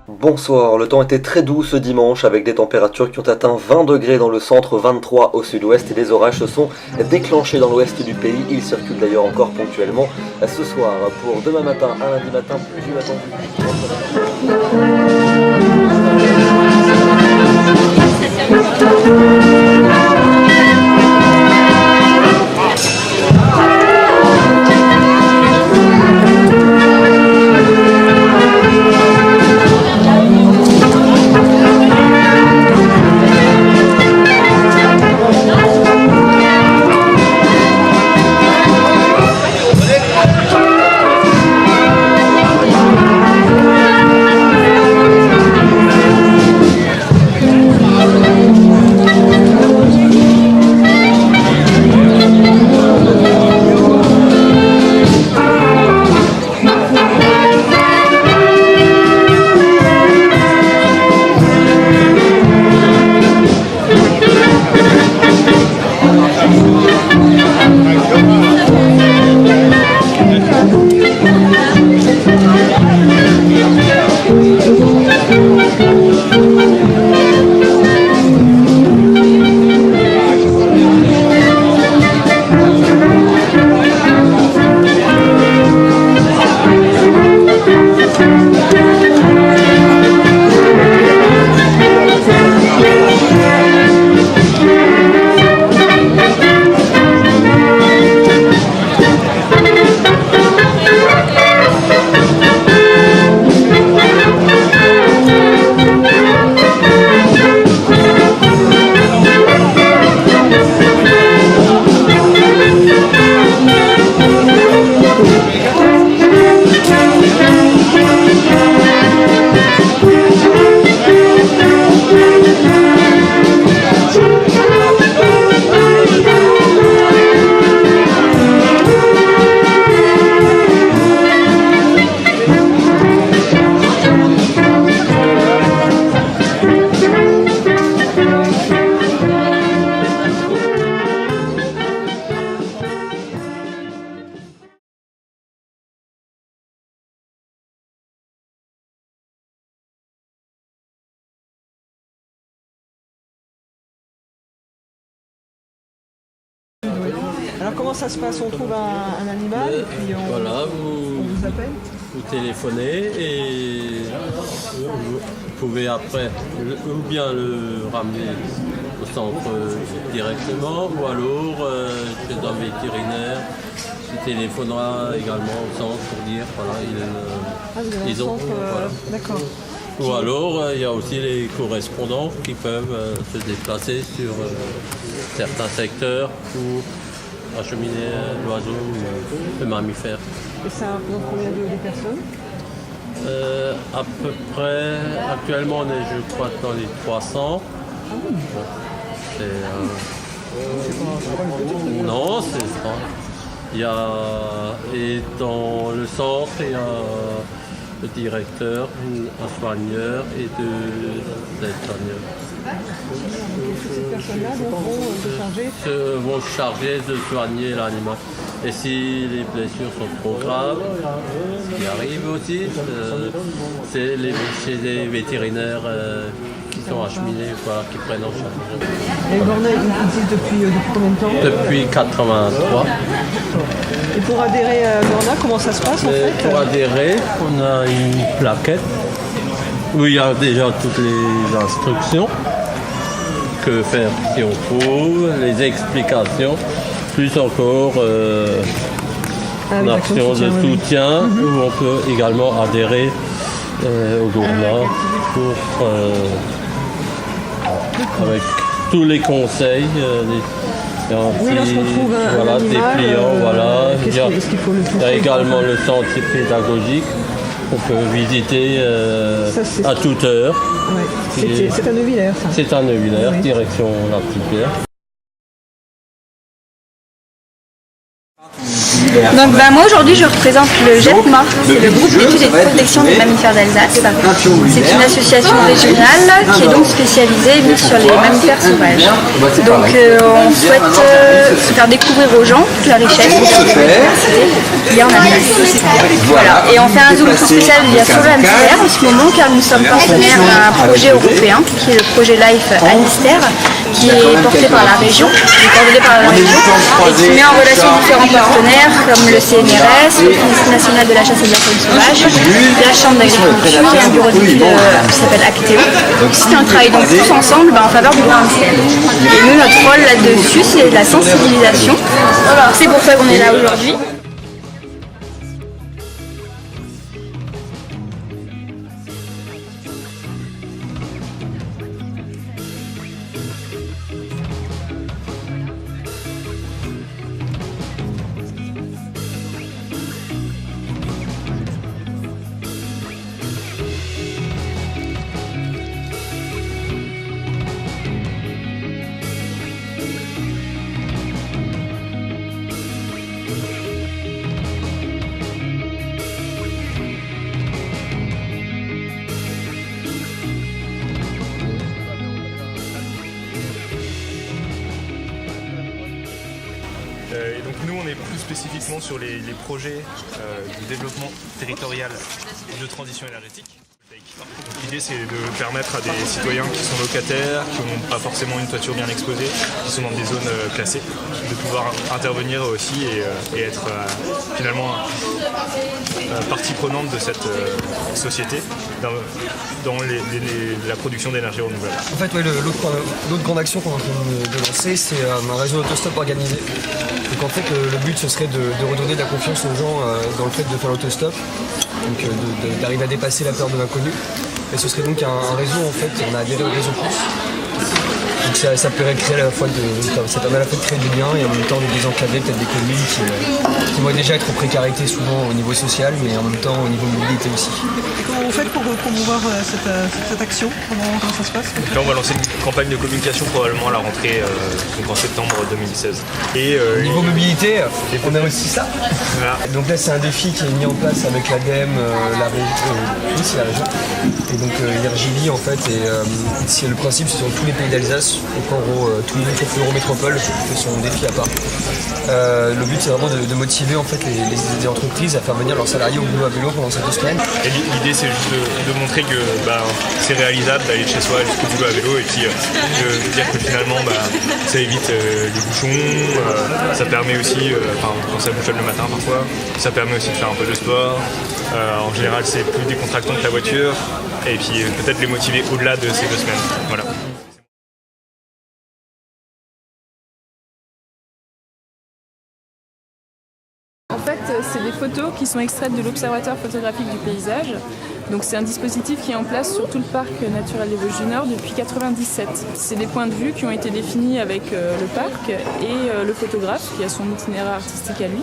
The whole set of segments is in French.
Bonsoir, le temps était très doux ce dimanche avec des températures qui ont atteint 20 degrés dans le centre, 23 au sud-ouest et des orages se sont déclenchés dans l'ouest du pays. Ils circulent d'ailleurs encore ponctuellement ce soir. Pour demain matin, un lundi matin, pluvieux attendu. Alors comment ça se passe? On trouve un animal et puis on vous appelle? Vous téléphonez et vous pouvez après ou bien le ramener au centre directement ou alors chez un vétérinaire qui téléphonera également au centre pour dire voilà ils ont voilà. D'accord. Ou alors il y a aussi les correspondants qui peuvent se déplacer sur certains secteurs pour acheminer l'oiseau ou le mammifère. Et ça représente combien de personnes? À peu près, actuellement on est je crois dans les 300. Ah oui. Bon, non, c'est ça. Il y a, et dans le centre, il y a le directeur, un soigneur et deux aides-soigneurs. Ces personnes-là vont se charger de soigner l'animal. Et si les blessures sont trop graves, ce qui arrive aussi, c'est chez les vétérinaires qui sont acheminés, voilà, qui prennent en charge. Et Gorna existe depuis combien de temps? Depuis 83. Et pour adhérer à Gorna, comment ça se passe en fait? Pour adhérer, on a une plaquette où il y a déjà toutes les instructions. Que faire si on trouve, les explications, plus encore une action de soutien où on peut également adhérer au Gorna pour avec tous les conseils, voilà, dépliants, voilà. Il y a également le centre pédagogique qu'on peut visiter à toute heure. Ouais. C'est à Neuvillers, ça. C'est à Neuvillers, oui. Direction La Petite Pierre. Donc moi aujourd'hui je représente le GEPMA, c'est le groupe d'études et de protection des mammifères d'Alsace. C'est une association régionale qui est donc spécialisée sur les mammifères sauvages. Donc on souhaite faire découvrir aux gens toute la richesse et toute la biodiversité qu'il y a en Alsace. Voilà. Et on fait un zoom tout spécial via Solvamster en ce moment car nous sommes partenaires d'un projet européen qui est le projet LIFE Alister, qui est porté par la région, coordonné par la région, et qui met en relation différents partenaires comme le CNRS, l'Office national de la chasse et de la faune sauvage, la Chambre d'agriculture et un bureau d'études qui s'appelle Acteo. Si on travaille donc tous ensemble en faveur du grand hamster. Et nous, notre rôle là-dessus, c'est la sensibilisation. C'est pour ça qu'on est là aujourd'hui. Et donc nous on est plus spécifiquement sur les projets de développement territorial de transition énergétique. L'idée c'est de permettre à des citoyens qui sont locataires, qui n'ont pas forcément une toiture bien exposée, qui sont dans des zones classées, de pouvoir intervenir aussi et être finalement partie prenante de cette société dans la production d'énergie renouvelable. En fait, ouais, l'autre grande action qu'on est en train de lancer, c'est un réseau d'autostop organisé. Donc en fait, le but ce serait de redonner de la confiance aux gens dans le fait de faire l'autostop, donc d'arriver à dépasser la peur de l'inconnu. Et ce serait donc un réseau, en fait, on a adhéré au réseau plus. Donc ça permet de créer ça permet à la fois de créer du lien et en même temps de désenclaver peut-être des communes qui vont déjà être en précarité souvent au niveau social, mais en même temps au niveau mobilité aussi. Comment vous faites pour promouvoir cette action? Comment ça se passe? Donc là on va lancer une campagne de communication probablement à la rentrée, donc en septembre 2016. Et au niveau mobilité, on a aussi ça. Voilà. Donc là c'est un défi qui est mis en place avec l'ADEME, la région. Et donc Energivy en fait, et le principe c'est sur tous les pays d'Alsace. Donc en gros, tous les sauf l'Eurométropole fait son défi à part. Le but c'est vraiment de motiver en fait les entreprises à faire venir leurs salariés au boulot à vélo pendant ces 2 semaines. Et l'idée c'est juste de montrer que c'est réalisable d'aller de chez soi jusqu'au boulot à vélo et puis de dire que finalement ça évite les bouchons, ça permet aussi, quand ça bouchonne le matin parfois, ça permet aussi de faire un peu de sport. En général c'est plus décontractant que la voiture et puis peut-être les motiver au-delà de ces 2 semaines. Voilà. En fait, c'est des photos qui sont extraites de l'Observatoire photographique du paysage. Donc c'est un dispositif qui est en place sur tout le parc naturel des Vosges du Nord depuis 1997. C'est des points de vue qui ont été définis avec le parc et le photographe qui a son itinéraire artistique à lui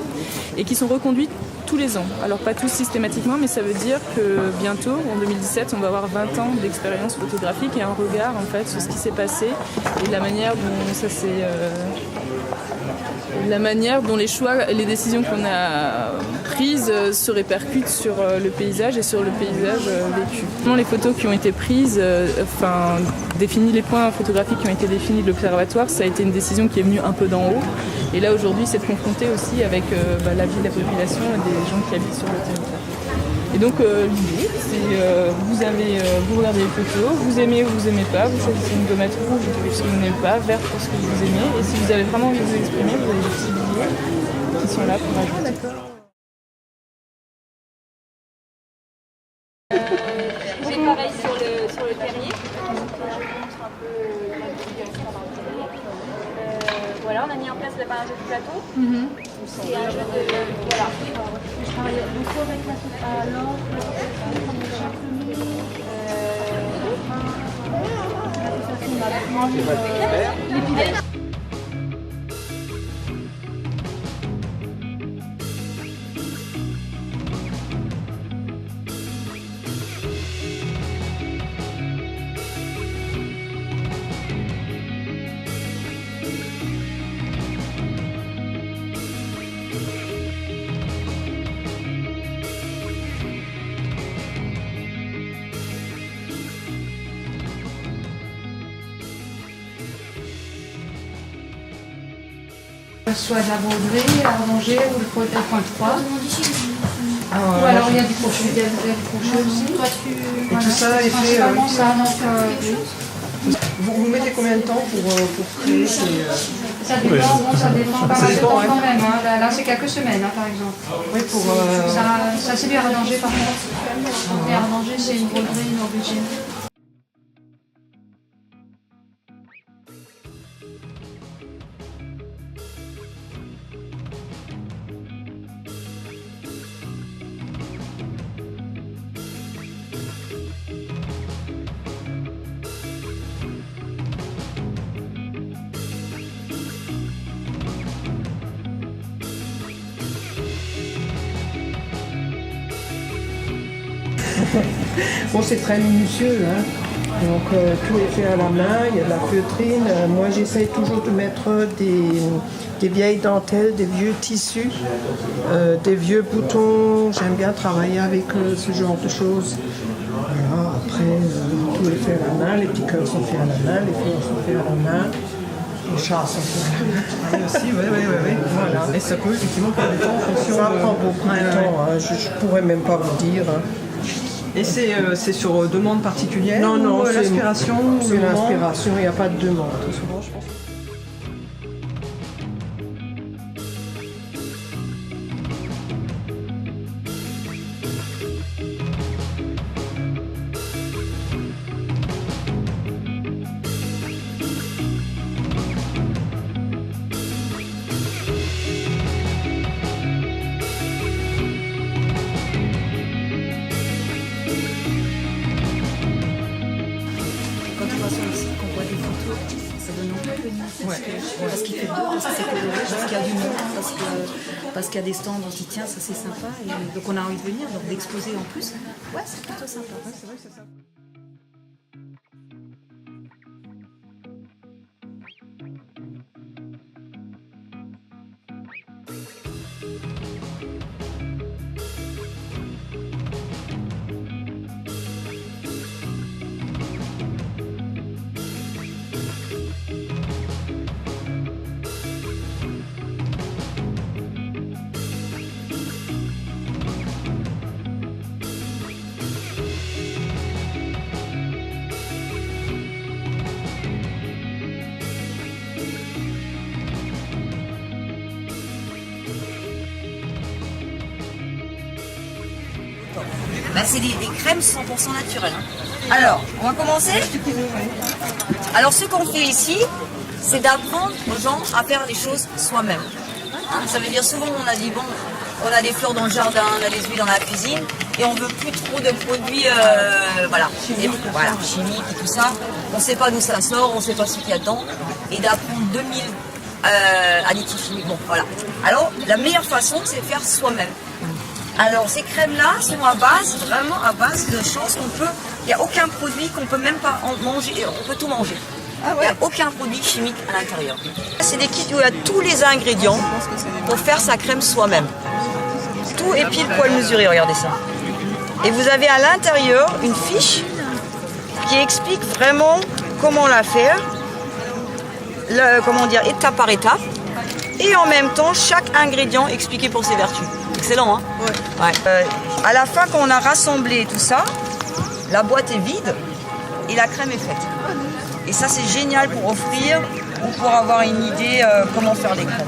et qui sont reconduits tous les ans. Alors pas tous systématiquement, mais ça veut dire que bientôt, en 2017, on va avoir 20 ans d'expérience photographique et un regard en fait sur ce qui s'est passé et la manière dont ça s'est... la manière dont les choix et les décisions qu'on a prises se répercutent sur le paysage et sur le paysage vécu. Les photos qui ont été prises, définies, les points photographiques qui ont été définis de l'observatoire, ça a été une décision qui est venue un peu d'en haut. Et là aujourd'hui, c'est de confronter aussi avec la vie de la population et des gens qui habitent sur le territoire. Et donc l'idée, c'est vous regardez les photos, vous aimez ou vous aimez pas, vous choisissez une gommette rouge pour ce que vous n'aimez pas, verte pour ce que vous aimez, et si vous avez vraiment envie de vous exprimer, vous avez des petits billets qui sont là pour ajouter. J'ai pareil sur le terrier. Je vous montre un peu la navigation dans le terrier. Voilà, on a mis en place l'apanage du plateau. C'est un jeu de... Voilà. Je travaille beaucoup avec la lampe, l'épidèse. Soit de la broderie, à arranger ou le point 3. Ou alors il y a du crochet, aussi. Et tout ça est fait vous mettez combien de temps pour créer ces... Ça dépend pas mal de temps quand même. Hein. Là c'est quelques semaines par exemple. Oui, pour... Ça c'est du arranger par contre. Et arranger c'est une broderie norvégienne. Bon, c'est très minutieux, hein. Donc tout est fait à la main, il y a de la feutrine. Moi j'essaye toujours de mettre des vieilles dentelles, des vieux tissus, des vieux boutons. J'aime bien travailler avec ce genre de choses. Voilà, après tout est fait à la main, les petits cœurs sont faits à la main, les fleurs sont faits à la main. Les chats sont faits à la main aussi, oui. Voilà. Et ça peut effectivement prendre du temps en fonction ça prend beaucoup de temps, hein. Je ne pourrais même pas vous dire. Hein. Et c'est sur demande particulière? Non, c'est l'inspiration. C'est l'inspiration, il n'y a pas de demande. Souvent, je pense. Parce qu'il fait beau, parce que c'est coloré, parce qu'il y a du monde, parce qu'il y a des stands dont il tient, ça c'est sympa. Et donc on a envie de venir, donc d'exposer en plus. Ouais, c'est plutôt sympa. Ouais, c'est vrai que c'est sympa. Bah, c'est des crèmes 100% naturelles. Alors, on va commencer. Alors, ce qu'on fait ici, c'est d'apprendre aux gens à faire les choses soi-même. Hein, ça veut dire souvent, on a dit, bon, on a des fleurs dans le jardin, on a des huiles dans la cuisine, et on veut plus trop de produits chimiques et tout ça. On ne sait pas d'où ça sort, on ne sait pas ce qu'il y a dedans, et d'apprendre 2000 additifs chimiques. Bon, voilà. Alors, la meilleure façon, c'est de faire soi-même. Alors ces crèmes-là sont vraiment à base de choses qu'on peut. Il n'y a aucun produit qu'on peut même pas manger. On peut tout manger. Il n'y a aucun produit chimique à l'intérieur. C'est des kits où il y a tous les ingrédients pour faire sa crème soi-même. Tout est pile poil mesuré, regardez ça. Et vous avez à l'intérieur une fiche qui explique vraiment comment la faire, étape par étape. Et en même temps, chaque ingrédient expliqué pour ses vertus. Excellent, hein? Ouais. À la fin, quand on a rassemblé tout ça, la boîte est vide et la crème est faite. Et ça, c'est génial pour offrir ou pour avoir une idée comment faire les crèmes.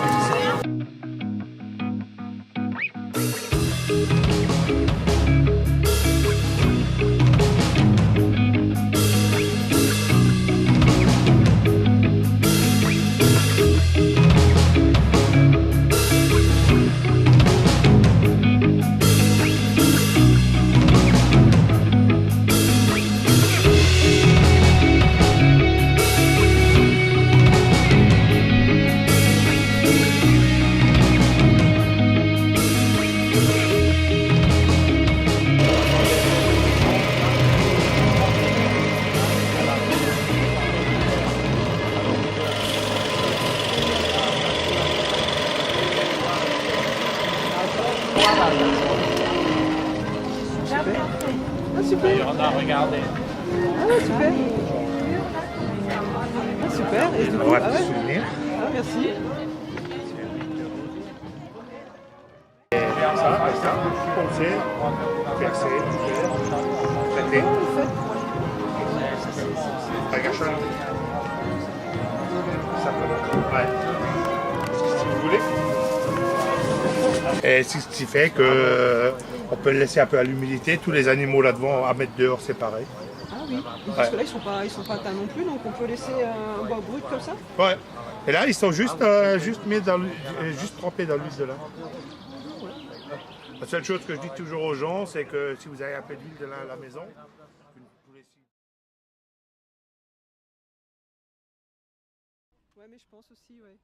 Super. On a regardé. Ah ouais, super. Ah, super. Et du coup, On va te souvenir. Ah, merci. ça, poncer, percer, traiter. La gâchette. Simplement. Ouais. Si vous voulez. Et c'est ce qui fait que on peut le laisser un peu à l'humidité. Tous les animaux là-devant à mettre dehors, c'est pareil. Ah oui, parce que là ils sont pas atteints non plus, donc on peut laisser un bois brut comme ça. Ouais. Et là ils sont juste mis juste trempés dans l'huile de lin. La seule chose que je dis toujours aux gens, c'est que si vous avez un peu d'huile de lin à la maison, vous laissez. Ouais, mais je pense aussi, ouais.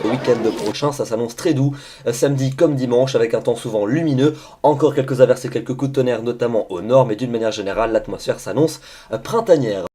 Le week-end prochain, ça s'annonce très doux, samedi comme dimanche, avec un temps souvent lumineux, encore quelques averses et quelques coups de tonnerre, notamment au nord, mais d'une manière générale, l'atmosphère s'annonce printanière.